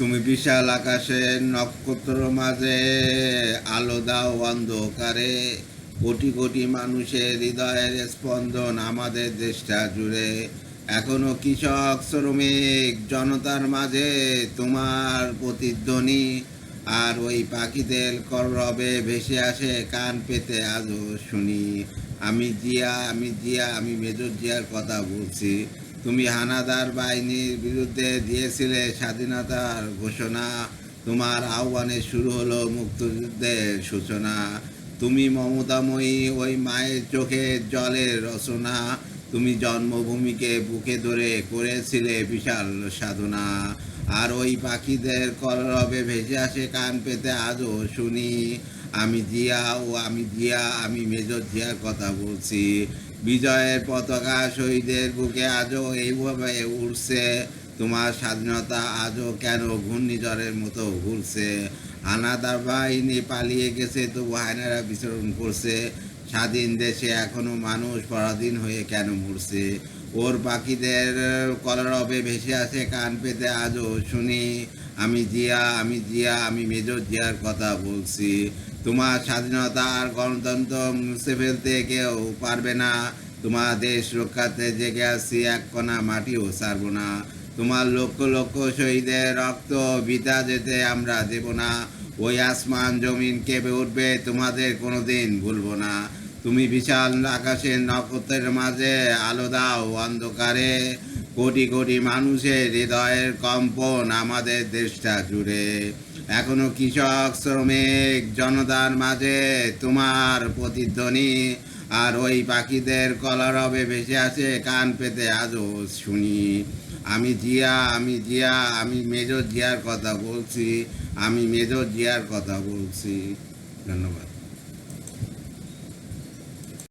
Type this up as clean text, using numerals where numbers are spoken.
তুমি বিশাল আকাশের নক্ষত্র মাঝে আলো দাও অন্ধকারে, কোটি কোটি মানুষের হৃদয়ের স্পন্দন আমাদের দেশটা জুড়ে। এখনো কৃষক শ্রমিক জনতার মাঝে তোমার প্রতিধ্বনি, আর ওই পাখিদের কলরবে ভেসে আসে কান পেতে আজও শুনি। আমি মেজর জিয়ার কথা বলছি। তুমি হানাদার বাহিনীর বিরুদ্ধে দিয়েছিলে স্বাধীনতার ঘোষণা, তোমার আহ্বানে শুরু হলো মুক্তিযুদ্ধের সূচনা। তুমি মমতাময়ী ওই মায়ের চোখের জলের রচনা, তুমি জন্মভূমিকে বুকে ধরে করেছিলে বিশাল সাধনা। আর ওই পাখিদের কলরবে ভেসে আসে কান পেতে আজও শুনি। আমি মেজর জিয়ার কথা বলছি। বিজয়ের পতাকা শহীদের বুকে আজও এইভাবে উড়ছে, তোমার স্বাধীনতা আজও কেন ঘূর্ণিঝড়ের মতো ঘুরছে। হানাদার বাহিনী পালিয়ে গেছে, তবু হায়নারা বিচরণ করছে। স্বাধীন দেশে এখনো মানুষ পরাধীন হয়ে কেন মরছে। ওর পাখিদের কলরবে ভেসে আসে কান পেতে আজও শুনি। আমি মেজর জিয়ার কথা বলছি। তোমার স্বাধীনতা আর গণতন্ত্র মুছে ফেলতে কেউ পারবে না। তোমার দেশ রক্ষাতে জেগে আছি, এক কণা মাটিও ছাড়বো না। তোমার লক্ষ লক্ষ শহীদের রক্ত বৃথা যেতে আমরা দেব না। ওই আসমান জমিন কেঁপে উঠবে, তোমাদের কোনোদিন ভুলবো না। তুমি বিশাল আকাশের নক্ষত্রের মাঝে আলো দাও অন্ধকারে, কোটি কোটি মানুষের হৃদয়ের কম্পন আমাদের দেশটা জুড়ে। এখনো কৃষক শ্রমিক জনতার মাঝে তোমার প্রতিধ্বনি, আর ওই পাখিদের কলরবে ভেসে আসে কান পেতে আজও শুনি। আমি মেজর জিয়ার কথা বলছি। ধন্যবাদ।